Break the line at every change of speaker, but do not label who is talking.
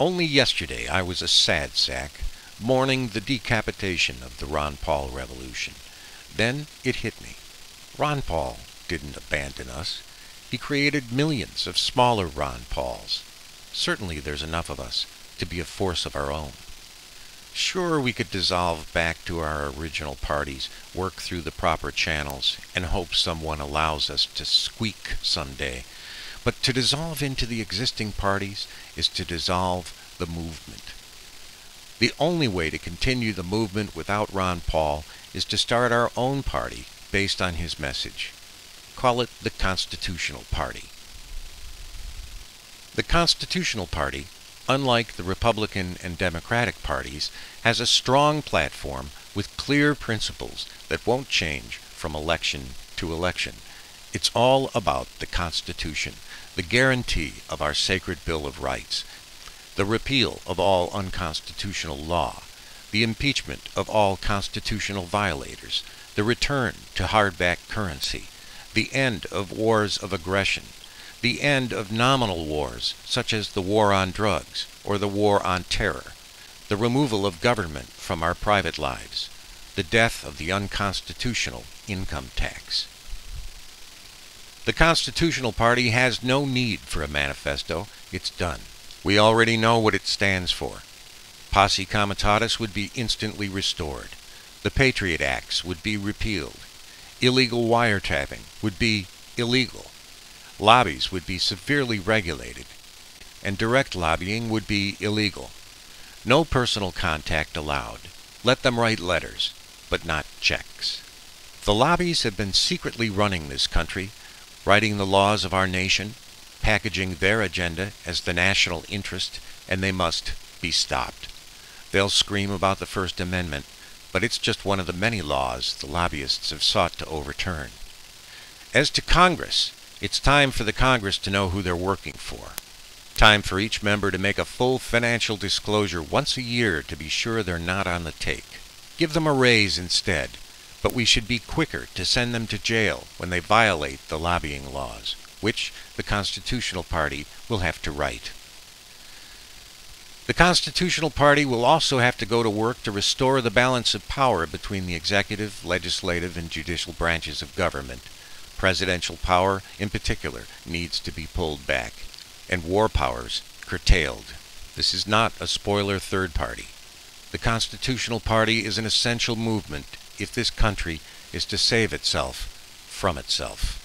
Only yesterday I was a sad sack, mourning the decapitation of the Ron Paul revolution. Then it hit me. Ron Paul didn't abandon us. He created millions of smaller Ron Pauls. Certainly there's enough of us to be a force of our own. Sure, we could dissolve back to our original parties, work through the proper channels, and hope someone allows us to squeak someday. But to dissolve into the existing parties is to dissolve the movement. The only way to continue the movement without Ron Paul is to start our own party based on his message. Call it the Constitutional Party. The Constitutional Party, unlike the Republican and Democratic parties, has a strong platform with clear principles that won't change from election to election. It's all about the Constitution, the guarantee of our sacred Bill of Rights, the repeal of all unconstitutional law, the impeachment of all constitutional violators, the return to hardback currency, the end of wars of aggression, the end of nominal wars such as the war on drugs or the war on terror, the removal of government from our private lives, the death of the unconstitutional income tax. The Constitutional Party has no need for a manifesto. It's done. We already know what it stands for. Posse Comitatus would be instantly restored. The Patriot Acts would be repealed. Illegal wiretapping would be illegal. Lobbies would be severely regulated. And direct lobbying would be illegal. No personal contact allowed. Let them write letters, but not checks. The lobbies have been secretly running this country, writing the laws of our nation, packaging their agenda as the national interest, and they must be stopped. They'll scream about the First Amendment, but it's just one of the many laws the lobbyists have sought to overturn. As to Congress, it's time for the Congress to know who they're working for. Time for each member to make a full financial disclosure once a year to be sure they're not on the take. Give them a raise instead, but we should be quicker to send them to jail when they violate the lobbying laws, which the Constitutional Party will have to write. The Constitutional Party will also have to go to work to restore the balance of power between the executive, legislative, and judicial branches of government. Presidential power, in particular, needs to be pulled back, and war powers curtailed. This is not a spoiler third party. The Constitutional Party is an essential movement if this country is to save itself from itself.